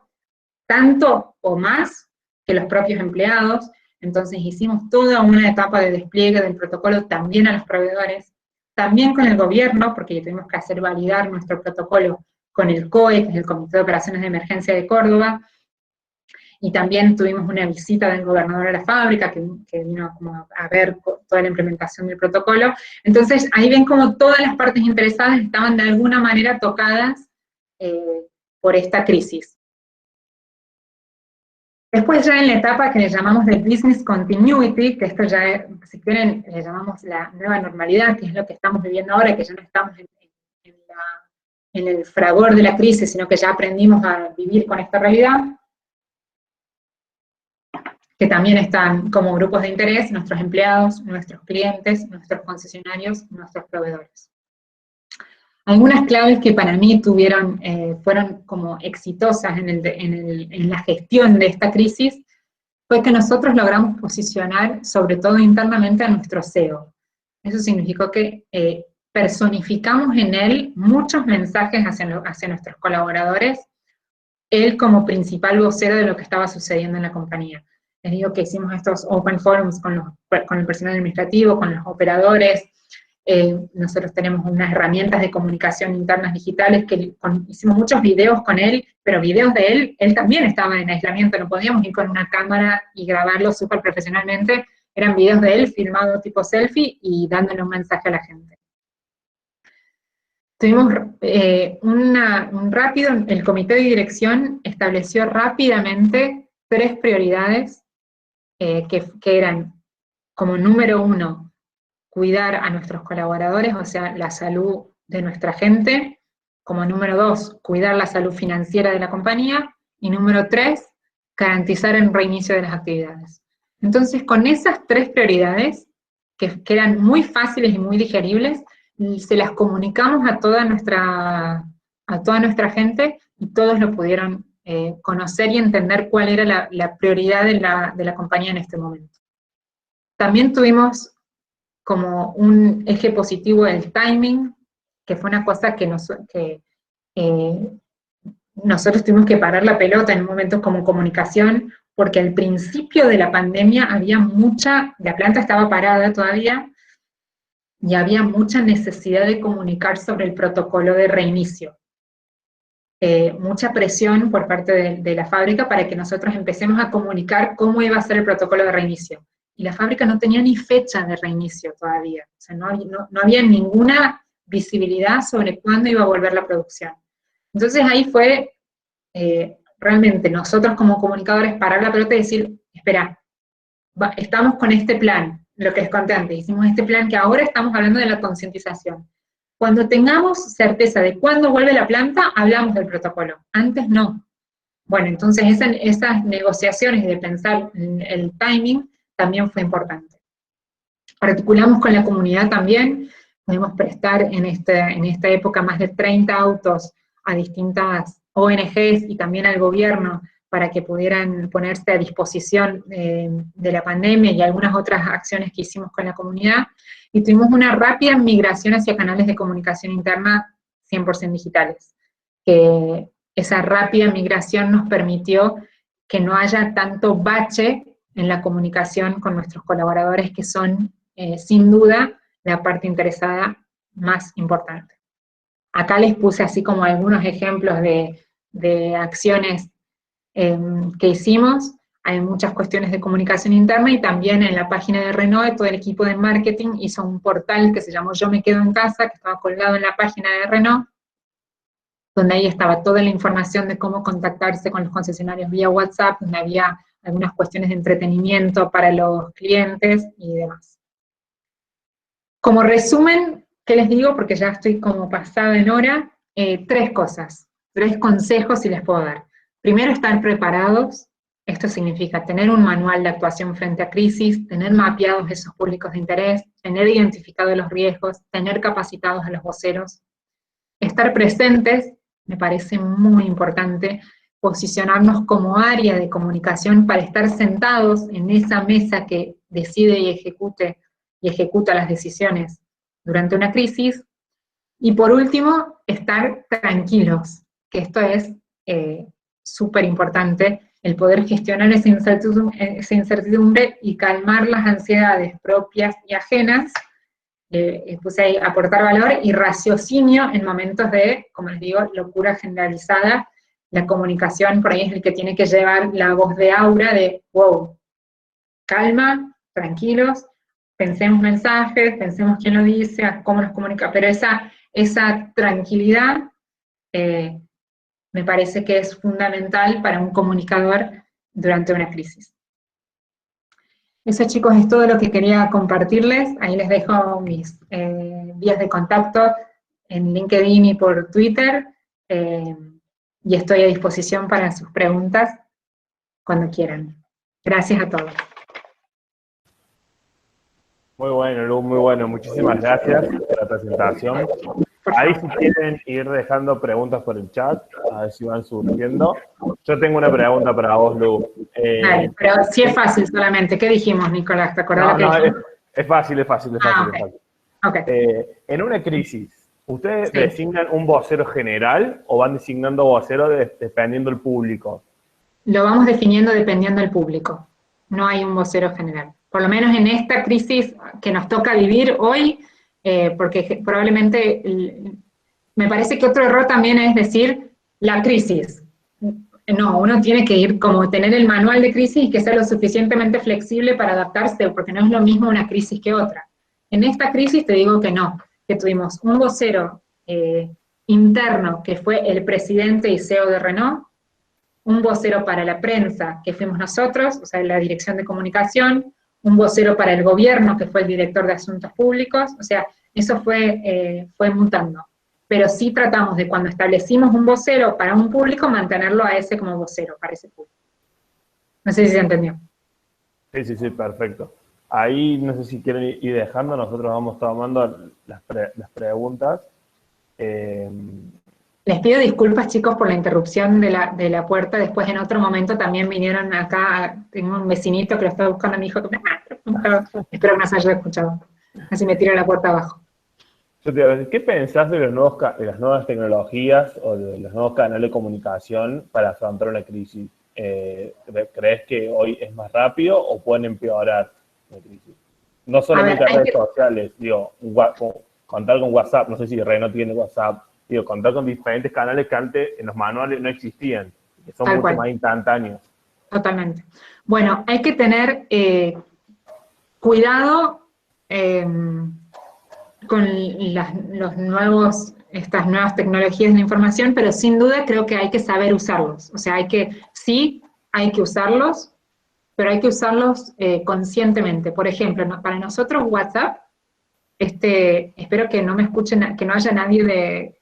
tanto o más que los propios empleados. Entonces hicimos toda una etapa de despliegue del protocolo también a los proveedores, también con el gobierno, porque tuvimos que hacer validar nuestro protocolo con el COE, que es el Comité de Operaciones de Emergencia de Córdoba, y también tuvimos una visita del gobernador a la fábrica, que vino como a ver toda la implementación del protocolo. Entonces ahí ven como todas las partes interesadas estaban de alguna manera tocadas por esta crisis. Después ya en la etapa que le llamamos de business continuity, que esto ya, si quieren, le llamamos la nueva normalidad, que es lo que estamos viviendo ahora, que ya no estamos en el fragor de la crisis, sino que ya aprendimos a vivir con esta realidad, que también están como grupos de interés, nuestros empleados, nuestros clientes, nuestros concesionarios, nuestros proveedores. Algunas claves que para mí fueron como exitosas en la gestión de esta crisis, fue que nosotros logramos posicionar, sobre todo internamente, a nuestro CEO. Eso significó que personificamos en él muchos mensajes hacia nuestros colaboradores, él como principal vocero de lo que estaba sucediendo en la compañía. Les digo que hicimos estos open forums con el personal administrativo, con los operadores. Nosotros tenemos unas herramientas de comunicación internas digitales que hicimos muchos videos con él, pero videos de él también estaba en aislamiento, no podíamos ir con una cámara y grabarlo súper profesionalmente, eran videos de él filmados tipo selfie y dándole un mensaje a la gente. Tuvimos el comité de dirección estableció rápidamente 3 prioridades que eran, como número 1, cuidar a nuestros colaboradores, o sea, la salud de nuestra gente, como número 2, cuidar la salud financiera de la compañía, y número 3, garantizar el reinicio de las actividades. Entonces, con esas 3 prioridades, que eran muy fáciles y muy digeribles, se las comunicamos a toda nuestra gente, y todos lo pudieron conocer y entender cuál era la prioridad de la compañía en este momento. También tuvimos como un eje positivo el timing, que fue una cosa que nosotros tuvimos que parar la pelota en un momento como comunicación, porque al principio de la pandemia la planta estaba parada todavía, y había mucha necesidad de comunicar sobre el protocolo de reinicio. Mucha presión por parte de la fábrica para que nosotros empecemos a comunicar cómo iba a ser el protocolo de reinicio. Y la fábrica no tenía ni fecha de reinicio todavía, o sea, no había ninguna visibilidad sobre cuándo iba a volver la producción. Entonces ahí fue realmente nosotros como comunicadores parar la pelota y decir, espera, estamos con este plan, lo que les conté antes, hicimos este plan que ahora estamos hablando de la concientización. Cuando tengamos certeza de cuándo vuelve la planta, hablamos del protocolo, antes no. Bueno, entonces esas negociaciones de pensar el timing también fue importante. Articulamos con la comunidad también, pudimos prestar en esta época más de 30 autos a distintas ONGs y también al gobierno para que pudieran ponerse a disposición de la pandemia y algunas otras acciones que hicimos con la comunidad, y tuvimos una rápida migración hacia canales de comunicación interna 100% digitales, que esa rápida migración nos permitió que no haya tanto bache en la comunicación con nuestros colaboradores, que son, sin duda, la parte interesada más importante. Acá les puse así como algunos ejemplos de acciones que hicimos. Hay muchas cuestiones de comunicación interna, y también en la página de Renault, todo el equipo de marketing hizo un portal que se llamó Yo me quedo en casa, que estaba colgado en la página de Renault, donde ahí estaba toda la información de cómo contactarse con los concesionarios vía WhatsApp, donde había algunas cuestiones de entretenimiento para los clientes y demás. Como resumen, ¿qué les digo? Porque ya estoy como pasada en hora. 3 cosas, 3 consejos si les puedo dar. Primero, estar preparados. Esto significa tener un manual de actuación frente a crisis, tener mapeados esos públicos de interés, tener identificados los riesgos, tener capacitados a los voceros. Estar presentes, me parece muy importante, posicionarnos como área de comunicación para estar sentados en esa mesa que decide y ejecuta las decisiones durante una crisis. Y por último, estar tranquilos, que esto es súper importante, el poder gestionar esa incertidumbre y calmar las ansiedades propias y ajenas. Puse ahí aportar valor y raciocinio en momentos de, como les digo, locura generalizada. La comunicación por ahí es el que tiene que llevar la voz de aura de, wow, calma, tranquilos, pensemos mensajes, pensemos quién lo dice, cómo nos comunica, pero esa tranquilidad me parece que es fundamental para un comunicador durante una crisis. Eso, chicos, es todo lo que quería compartirles. Ahí les dejo mis vías de contacto en LinkedIn y por Twitter, y estoy a disposición para sus preguntas cuando quieran. Gracias a todos. Muy bueno, Lu, muy bueno. Muchísimas gracias por la presentación. Ahí si quieren ir dejando preguntas por el chat, a ver si van surgiendo. Yo tengo una pregunta para vos, Lu. Dale, pero sí es fácil solamente. ¿Qué dijimos, Nicolás? ¿Te acordás lo que dijimos? Es fácil. Okay. En una crisis, ¿ustedes designan un vocero general o van designando vocero dependiendo del público? Lo vamos definiendo dependiendo del público. No hay un vocero general. Por lo menos en esta crisis que nos toca vivir hoy, porque probablemente, me parece que otro error también es decir, la crisis. No, uno tiene que ir como tener el manual de crisis y que sea lo suficientemente flexible para adaptarse, porque no es lo mismo una crisis que otra. En esta crisis te digo que no, que tuvimos un vocero interno, que fue el presidente y CEO de Renault, un vocero para la prensa, que fuimos nosotros, o sea, la dirección de comunicación, un vocero para el gobierno, que fue el director de asuntos públicos, o sea, eso fue mutando. Pero sí tratamos de, cuando establecimos un vocero para un público, mantenerlo a ese como vocero, para ese público. No sé si se entendió. Sí, perfecto. Ahí no sé si quieren ir dejando, nosotros vamos tomando las preguntas. Les pido disculpas, chicos, por la interrupción de la puerta. Después, en otro momento, también vinieron acá. Tengo un vecinito que lo estaba buscando a mi hijo. Espero que no se haya escuchado. Así me tiro la puerta abajo. Yo te digo, ¿qué pensás de las nuevas tecnologías o de los nuevos canales de comunicación para afrontar una crisis? ¿Crees que hoy es más rápido o pueden empeorar la crisis? No solamente las redes sociales, digo, contar con WhatsApp, no sé si Renault tiene WhatsApp, digo, contar con diferentes canales que antes en los manuales no existían, que son mucho más instantáneos. Totalmente. Bueno, hay que tener cuidado con los nuevos estas nuevas tecnologías de la información, pero sin duda creo que hay que saber usarlos. O sea, sí, hay que usarlos, pero hay que usarlos conscientemente. Por ejemplo, para nosotros WhatsApp, espero que no me escuchen, que no haya nadie de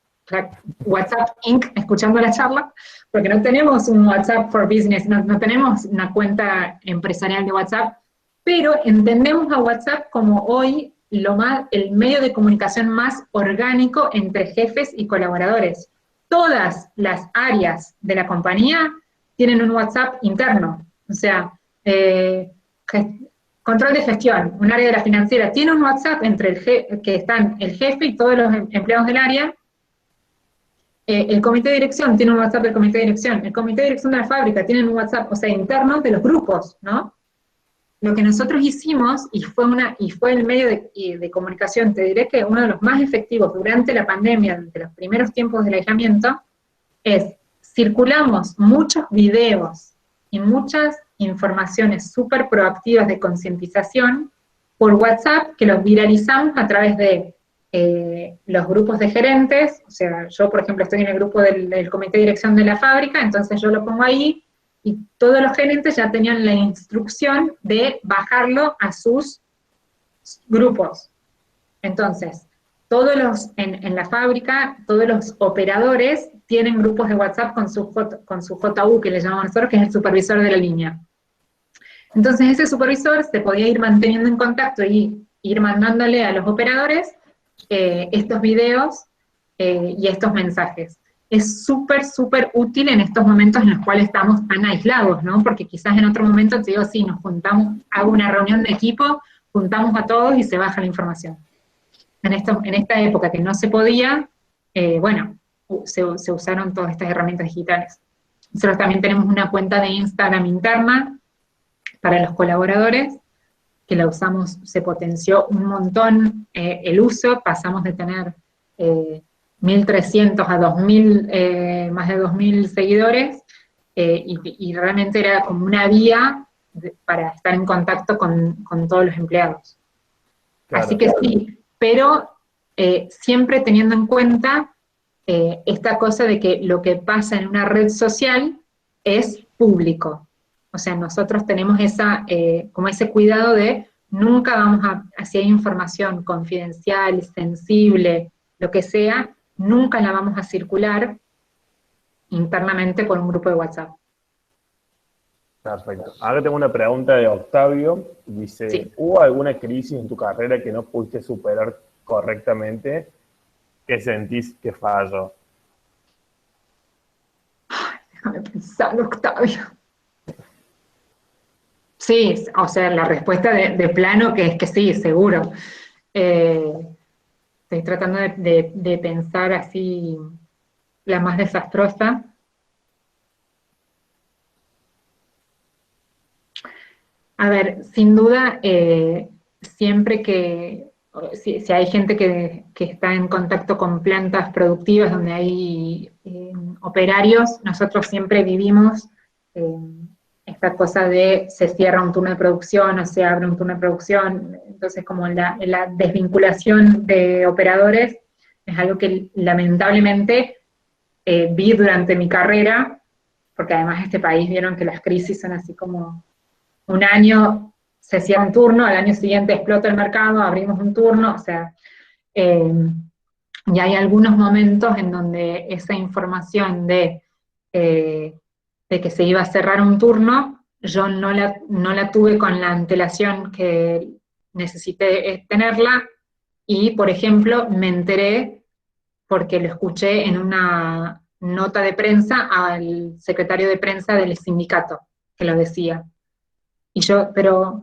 WhatsApp Inc. escuchando la charla, porque no tenemos un WhatsApp for Business, no tenemos una cuenta empresarial de WhatsApp, pero entendemos a WhatsApp como hoy el medio de comunicación más orgánico entre jefes y colaboradores. Todas las áreas de la compañía tienen un WhatsApp interno, o sea, control de gestión, un área de la financiera, tiene un WhatsApp entre que están el jefe y todos los empleados del área. El comité de dirección tiene un WhatsApp del comité de dirección, el comité de dirección de la fábrica tiene un WhatsApp, o sea, interno de los grupos, ¿no? Lo que nosotros hicimos, y fue el medio de comunicación, te diré que uno de los más efectivos durante la pandemia, durante los primeros tiempos del aislamiento, es circulamos muchos videos y muchas informaciones súper proactivas de concientización por WhatsApp, que los viralizamos a través de los grupos de gerentes. O sea, yo por ejemplo estoy en el grupo del comité de dirección de la fábrica, entonces yo lo pongo ahí, y todos los gerentes ya tenían la instrucción de bajarlo a sus grupos. Entonces, en la fábrica, todos los operadores tienen grupos de WhatsApp con su JU, que le llamamos nosotros, que es el supervisor de la línea. Entonces ese supervisor se podía ir manteniendo en contacto y ir mandándole a los operadores estos videos y estos mensajes. Es súper, súper útil en estos momentos en los cuales estamos tan aislados, ¿no? Porque quizás en otro momento te digo, sí, nos juntamos, hago una reunión de equipo, juntamos a todos y se baja la información. En esta época que no se podía, bueno, se usaron todas estas herramientas digitales. Nosotros también tenemos una cuenta de Instagram interna para los colaboradores, que la usamos, se potenció un montón el uso, pasamos de tener 1.300 a 2.000, más de 2.000 seguidores, y realmente era como una vía para estar en contacto con todos los empleados. Claro. Así que sí, pero siempre teniendo en cuenta esta cosa de que lo que pasa en una red social es público. O sea, nosotros tenemos como ese cuidado de nunca vamos si hay información confidencial, sensible, lo que sea, nunca la vamos a circular internamente por un grupo de WhatsApp. Perfecto. Ahora tengo una pregunta de Octavio. Dice, sí. ¿Hubo alguna crisis en tu carrera que no pudiste superar correctamente? ¿Qué sentís que falló? Ay, déjame pensar, Octavio. Sí, o sea, la respuesta de plano que es que sí, seguro. Estoy tratando de pensar así la más desastrosa. A ver, sin duda, siempre que, si hay gente que está en contacto con plantas productivas donde hay operarios, nosotros siempre vivimos esta cosa de se cierra un turno de producción o se abre un turno de producción. Entonces como la desvinculación de operadores es algo que lamentablemente vi durante mi carrera, porque además este país vieron que las crisis son así como un año se cierra un turno, al año siguiente explota el mercado, abrimos un turno, o sea, y hay algunos momentos en donde esa información de que se iba a cerrar un turno, yo no la tuve con la antelación que necesité tenerla, y por ejemplo me enteré porque lo escuché en una nota de prensa al secretario de prensa del sindicato, que lo decía. Y yo, pero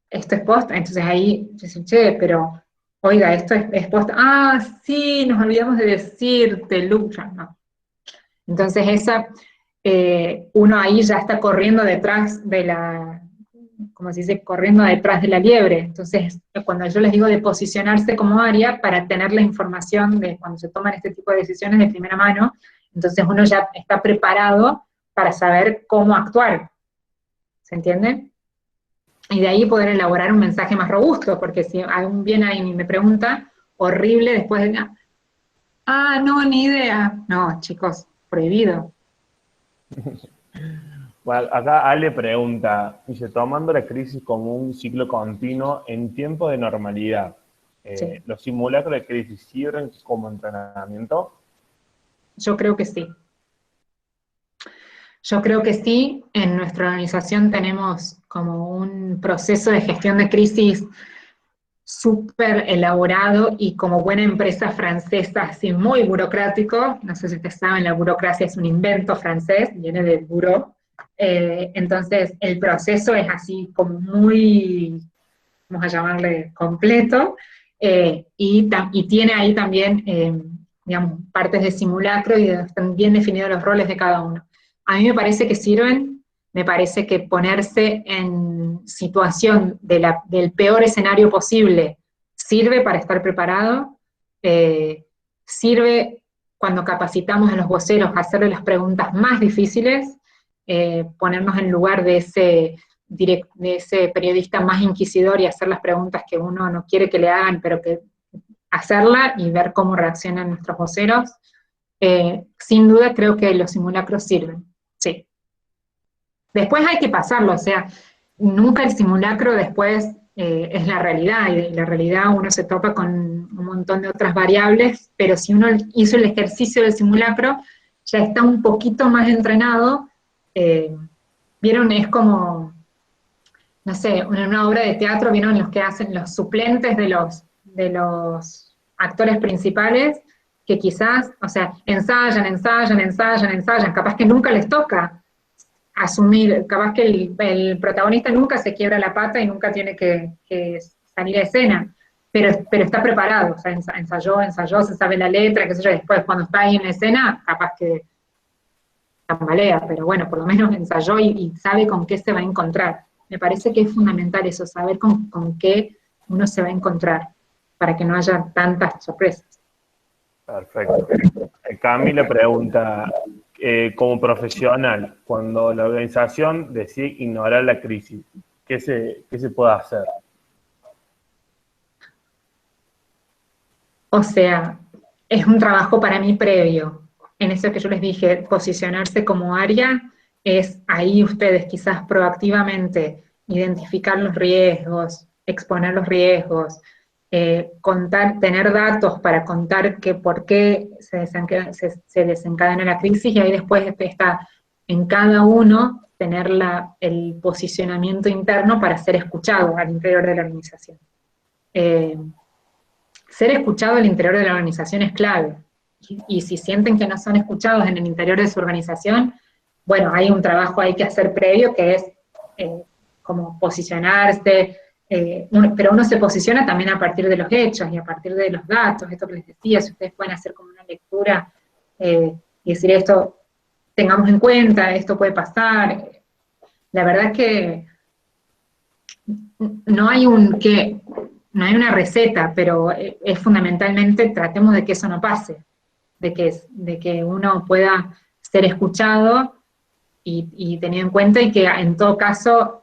esto es posta, entonces ahí yo dije, che, pero oiga, esto es posta. Ah, sí, nos olvidamos de decirte, Lucha, no. Entonces uno ahí ya está corriendo detrás de como se dice, corriendo detrás de la liebre. Entonces, cuando yo les digo de posicionarse como área para tener la información de cuando se toman este tipo de decisiones de primera mano, entonces uno ya está preparado para saber cómo actuar. ¿Se entiende? Y de ahí poder elaborar un mensaje más robusto, porque si alguien viene ahí y me pregunta, horrible después de, no, ni idea. No, chicos, prohibido. Bueno, acá Ale pregunta, dice, tomando la crisis como un ciclo continuo en tiempo de normalidad, Sí, ¿los simulacros de crisis sirven como entrenamiento? yo creo que sí. Yo creo que sí, en nuestra organización tenemos como un proceso de gestión de crisis súper elaborado y como buena empresa francesa, así muy burocrático. No sé si ustedes saben, la burocracia es un invento francés, viene del bureau. Entonces, el proceso es así como muy, vamos a llamarle, completo, y tiene ahí también, digamos, partes de simulacro y están bien definidos los roles de cada uno. A mí me parece que sirven, me parece que ponerse en situación del peor escenario posible sirve para estar preparado, sirve cuando capacitamos a los voceros a hacerle las preguntas más difíciles, ponernos en lugar de ese periodista más inquisidor y hacer las preguntas que uno no quiere que le hagan, pero que hacerla y ver cómo reaccionan nuestros voceros. Sin duda creo que los simulacros sirven, sí. Después hay que pasarlo, o sea, nunca el simulacro después es la realidad, y la realidad uno se topa con un montón de otras variables, pero si uno hizo el ejercicio del simulacro, ya está un poquito más entrenado. ¿Vieron? Es como, no sé, en una obra de teatro, ¿vieron los que hacen los suplentes de los actores principales? Que quizás, o sea, ensayan, capaz que nunca les toca asumir, capaz que el protagonista nunca se quiebra la pata y nunca tiene que salir a escena, pero está preparado, o sea, ensayó, se sabe la letra, qué sé yo, después cuando está ahí en la escena, capaz que tambalea, pero bueno, por lo menos ensayó y sabe con qué se va a encontrar. Me parece que es fundamental eso, saber con qué uno se va a encontrar, para que no haya tantas sorpresas. Perfecto. Camila pregunta, como profesional, cuando la organización decide ignorar la crisis, ¿qué se puede hacer? O sea, es un trabajo para mí previo. En eso que yo les dije, posicionarse como área, es ahí ustedes quizás proactivamente identificar los riesgos, exponer los riesgos, tener datos para contar por qué se desencadena la crisis, y ahí después está en cada uno tener el posicionamiento interno para ser escuchado al interior de la organización. Ser escuchado al interior de la organización es clave. Y si sienten que no son escuchados en el interior de su organización, bueno, hay un trabajo ahí que hacer previo, que es como posicionarse, pero uno se posiciona también a partir de los hechos y a partir de los datos, esto que les decía, si ustedes pueden hacer como una lectura y decir esto, tengamos en cuenta, esto puede pasar. La verdad es que no hay no hay una receta, pero es fundamentalmente tratemos de que eso no pase, de que uno pueda ser escuchado y tenido en cuenta, y que en todo caso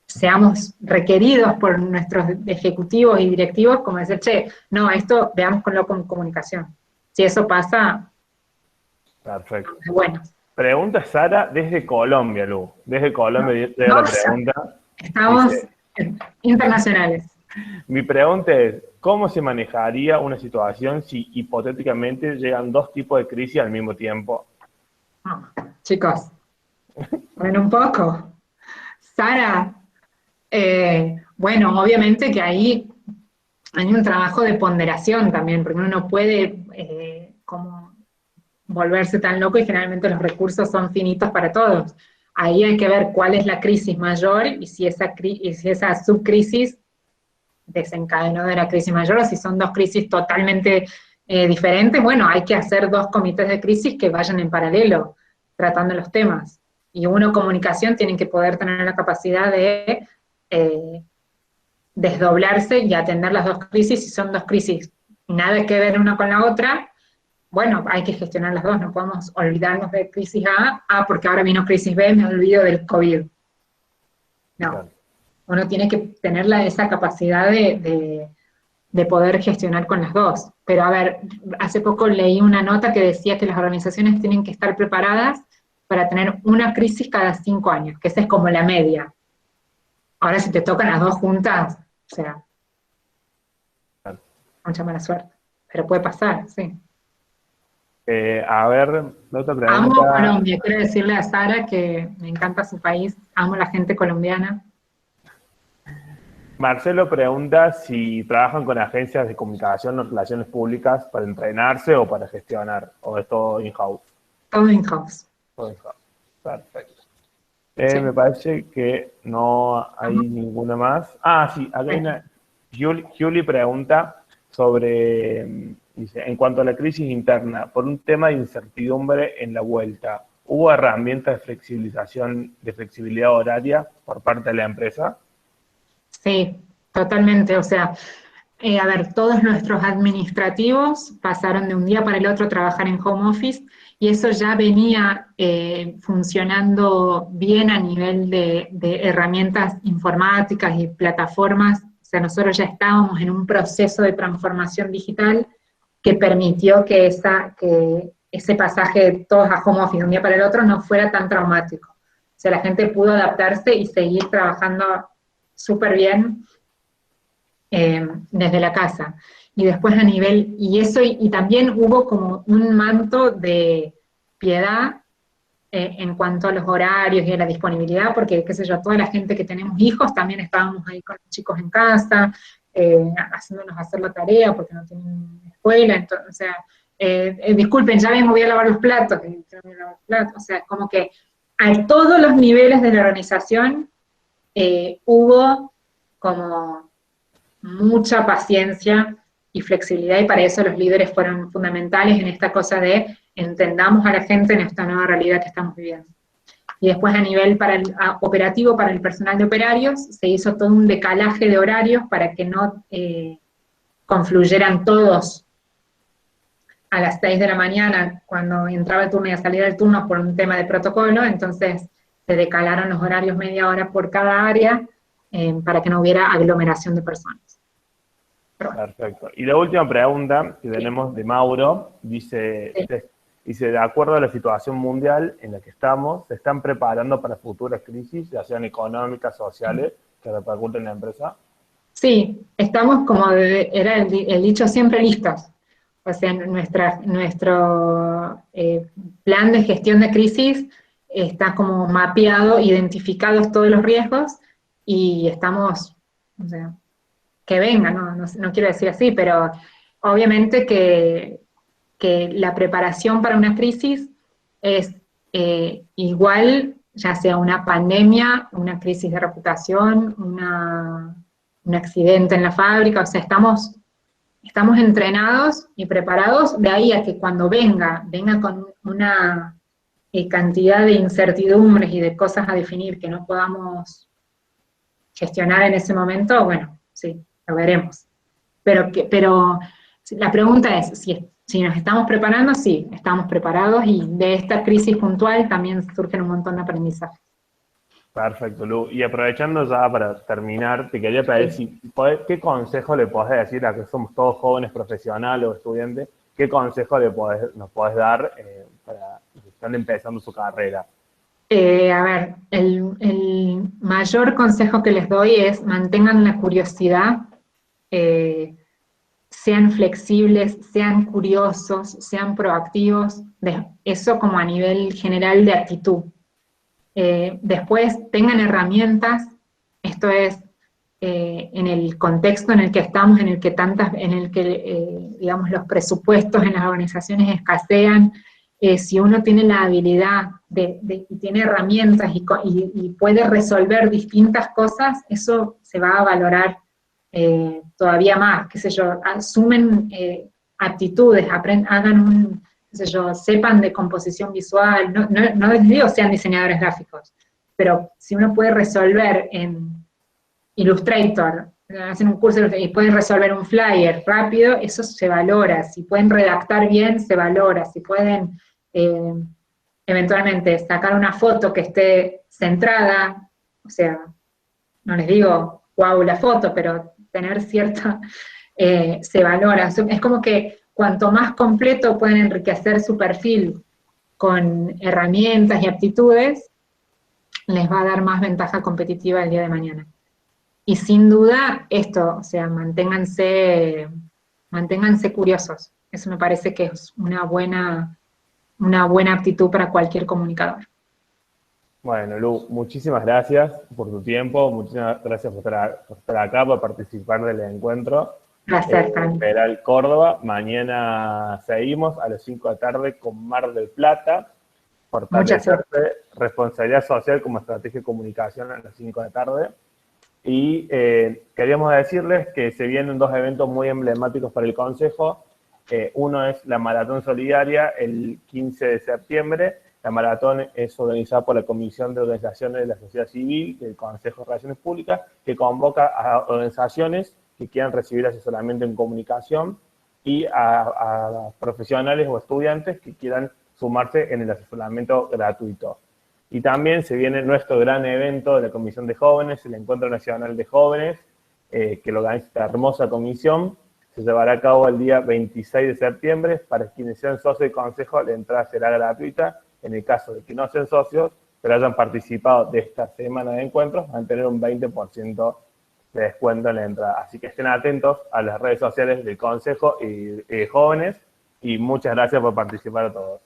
seamos requeridos por nuestros ejecutivos y directivos como decir, che, no, esto veámoslo con comunicación. Si eso pasa, Perfecto. bueno. Pregunta Sara desde Colombia, Lu. Desde Colombia llega la pregunta. Estamos Dice, internacionales. mi pregunta es, ¿cómo se manejaría una situación si hipotéticamente llegan dos tipos de crisis al mismo tiempo? Chicos, ven un poco. Sara, bueno, obviamente que ahí hay un trabajo de ponderación también, porque uno no puede como volverse tan loco, y generalmente los recursos son finitos para todos. Ahí hay que ver cuál es la crisis mayor y si esa subcrisis desencadenó de la crisis mayor, o si son dos crisis totalmente diferentes. Bueno, hay que hacer dos comités de crisis que vayan en paralelo, tratando los temas. Y uno, comunicación, tiene que poder tener la capacidad de desdoblarse y atender las dos crisis. Si son dos crisis nada que ver una con la otra, bueno, hay que gestionar las dos, no podemos olvidarnos de crisis A, porque ahora vino crisis B, me olvido del COVID. No, Claro. uno tiene que tener esa capacidad de de poder gestionar con las dos. Pero a ver, hace poco leí una nota que decía que las organizaciones tienen que estar preparadas para tener una crisis cada 5 años, que esa es como la media. Ahora si te tocan las dos juntas, o sea, mucha mala suerte. Pero puede pasar, sí. A ver, la otra Amo pregunta. Colombia, quiero decirle a Sara que me encanta su país, amo la gente colombiana. Marcelo pregunta si trabajan con agencias de comunicación o relaciones públicas para entrenarse o para gestionar, o es todo in-house. Todo in-house. Todo in-house. Perfecto. Sí. Me parece que no hay ninguna más. Ah, sí, acá hay una. Juli pregunta sobre, dice, en cuanto a la crisis interna, por un tema de incertidumbre en la vuelta, ¿hubo herramientas de flexibilización, de flexibilidad horaria por parte de la empresa? Sí, totalmente. O sea, a ver, todos nuestros administrativos pasaron de un día para el otro a trabajar en home office y eso ya venía funcionando bien a nivel de herramientas informáticas y plataformas. O sea, nosotros ya estábamos en un proceso de transformación digital que permitió que ese pasaje de todos a home office de un día para el otro no fuera tan traumático. O sea, la gente pudo adaptarse y seguir trabajando súper bien desde la casa. Y después a nivel, y también hubo como un manto de piedad en cuanto a los horarios y a la disponibilidad, porque, qué sé yo, toda la gente que tenemos hijos también estábamos ahí con los chicos en casa, haciéndonos hacer la tarea porque no tienen escuela, entonces, o sea, disculpen, ya vengo, voy a lavar los platos, o sea, como que a todos los niveles de la organización hubo como mucha paciencia y flexibilidad, y para eso los líderes fueron fundamentales en esta cosa de entendamos a la gente en esta nueva realidad que estamos viviendo. Y después a nivel operativo, para el personal de operarios, se hizo todo un decalaje de horarios para que no confluyeran todos a las 6 de la mañana cuando entraba el turno y salía del turno por un tema de protocolo, entonces se decalaron los horarios media hora por cada área para que no hubiera aglomeración de personas. Perfecto. Y la última pregunta que tenemos de Mauro, dice, de acuerdo a la situación mundial en la que estamos, ¿se están preparando para futuras crisis, ya sean económicas, sociales, que repercuten en la empresa? Sí, estamos como era el dicho, siempre listos. O sea, nuestro plan de gestión de crisis está como mapeado, identificados todos los riesgos y estamos, o sea, que venga, no quiero decir así, pero obviamente que la preparación para una crisis es igual, ya sea una pandemia, una crisis de reputación, un accidente en la fábrica, o sea, estamos entrenados y preparados, de ahí a que cuando venga con una cantidad de incertidumbres y de cosas a definir que no podamos gestionar en ese momento, bueno, sí, lo veremos. Pero la pregunta es, si nos estamos preparando, sí, estamos preparados, y de esta crisis puntual también surgen un montón de aprendizajes. Perfecto, Lu. Y aprovechando ya para terminar, te quería pedir qué consejo le podés decir a que somos todos jóvenes profesionales o estudiantes, qué consejo nos podés dar para los que están empezando su carrera. A ver, el mayor consejo que les doy es mantengan la curiosidad, sean flexibles, sean curiosos, sean proactivos, eso como a nivel general de actitud. Después tengan herramientas, esto es en el contexto en el que estamos, en el que digamos los presupuestos en las organizaciones escasean, si uno tiene la habilidad y tiene herramientas y puede resolver distintas cosas, eso se va a valorar todavía más, qué sé yo, asumen aptitudes, hagan qué sé yo, sepan de composición visual, no les digo sean diseñadores gráficos, pero si uno puede resolver en Illustrator, hacen un curso y pueden resolver un flyer rápido, eso se valora. Si pueden redactar bien, se valora. Si pueden eventualmente sacar una foto que esté centrada, o sea, no les digo wow la foto, pero tener cierta se valora. Es como que cuanto más completo pueden enriquecer su perfil con herramientas y aptitudes, les va a dar más ventaja competitiva el día de mañana. Y sin duda, esto, o sea, manténganse curiosos. Eso me parece que es una buena aptitud para cualquier comunicador. Bueno, Lu, muchísimas gracias por tu tiempo, muchísimas gracias por estar acá, por participar del encuentro. Placer para mí. Federal Córdoba, mañana seguimos a las 5 de la tarde con Mar del Plata, fortalecerse, responsabilidad social como estrategia de comunicación a las 5 de la tarde. Y queríamos decirles que se vienen dos eventos muy emblemáticos para el Consejo. Uno es la Maratón Solidaria el 15 de septiembre. La maratón es organizada por la Comisión de Organizaciones de la Sociedad Civil del Consejo de Relaciones Públicas, que convoca a organizaciones que quieran recibir asesoramiento en comunicación y a profesionales o estudiantes que quieran sumarse en el asesoramiento gratuito. Y también se viene nuestro gran evento de la Comisión de Jóvenes, el Encuentro Nacional de Jóvenes, que lo organiza esta hermosa comisión. Se llevará a cabo el día 26 de septiembre. Para quienes sean socios del Consejo, la entrada será gratuita. En el caso de que no sean socios, pero hayan participado de esta semana de encuentros, van a tener un 20% de descuento en la entrada. Así que estén atentos a las redes sociales del Consejo y Jóvenes. Y muchas gracias por participar a todos.